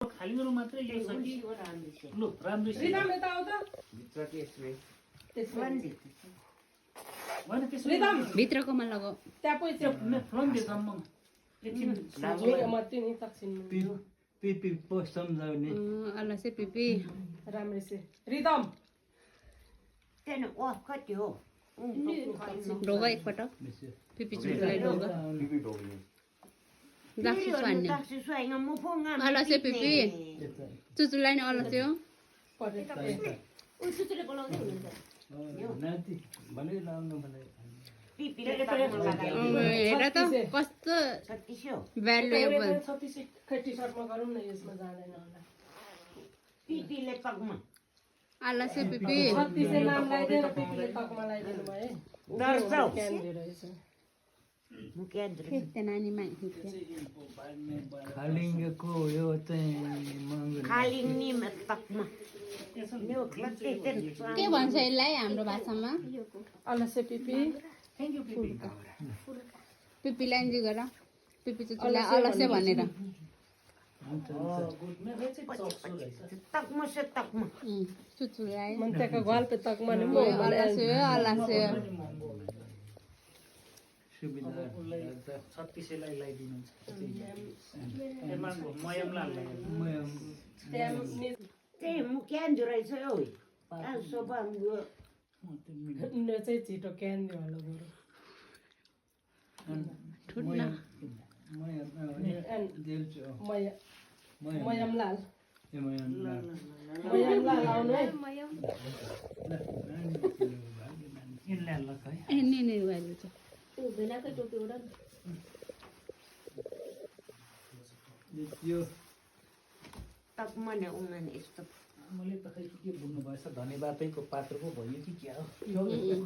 खालीहरू मात्रै यो छ कि लु राम्रो रिदम यता आऊ त भित्र के यसले होइन त्यसो रिदम भित्रकोमा लगाऊ त्यहाँ पुइ त्यो फ्रन्ट दे जम्म एकछिन मत्ती नि तक्सिन पिपी पो सम्झाउने अल्ला चाहिँ पिपी राम्रै से रिदम त्यहाँ अफ कति हो ढोगा एकपटक पिपी चुटुलाई ढोगा दाक्छु स्वान्ने अल्ला चाहिँ पिपी चुचुलाई नि अल्ला चाहिँ नाति भने लाउनु भने हेर त कस्तो भ्यालुएबल खट्टी सर्टमा गरौँ न यसमा जाँदैन होला पिपीले तकमा अल्ला चाहिँ पिपी 36 नाम लगाइदिएर पिपीले तकमा लगाइदिनु भयो दर्शौ क्यान्डी रहेछ हित्ते नानीमा हित्ते खालिङ्गको यो चाहिँ महँगो खाली निम तकमा यो खट्टी के भन्छ यसलाई हाम्रो भाषामा अलसे पिपी थ्याङ्क यू पिपी पिपीलाई नि गर पिपी चुचुलाई अलसे भनेर गुड मेरो चाहिँ चप्सु रहेछ तकमा से तकमा चुचुलाई मन त्यहाँको ग्वाल पे तकमा नि म अलसे अलसे सुविधा उसलाई 36 लाई लगाइदिनुहुन्छ मयमला त्यही मुक्यान्जो रहेछ हौ सोफा न चाहिँ छिटो क्यान्डी होला बरु ठुट्न मयम लाल आउनु है यिनले हाल्ला है ए नि नि वाइले छ यो तकमा ने उमान यस्तो मैले त खै के भन्नु भएछ धन्यवादैको पात्र पो भयो कि क्या हो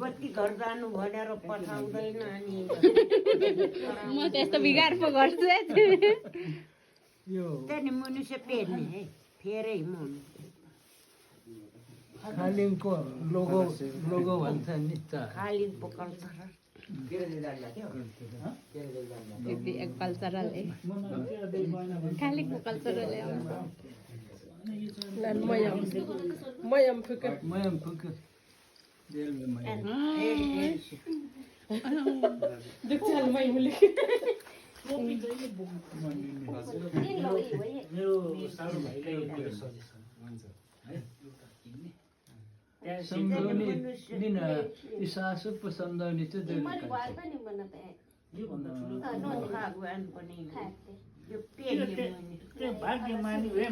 कति घर जानु भनेर पठाउँदैन अनि म त यस्तो बिगार पो गर्छु है यो त्यहाँ मनुष्य पेर्ने है फेरै मुनि खालिङको लोगो लोगो भन्छ नि त खाली पकल्छ पिपी एक कल्चरल है कालीको कल्चरल है मयम फुके मयम फुक देलमा मयम दुखल मै मुले मेरो सानो भाइले मेरो सजेसन हुन्छ है एउटा किन्ने त्यहाँ सम्झाउने दिन ती सासु पो सम्झाउने चाहिँ देल यो भन्दा ठुलो भगवान पनि यो पेर्ने मुनि त्यो भाग्यमानी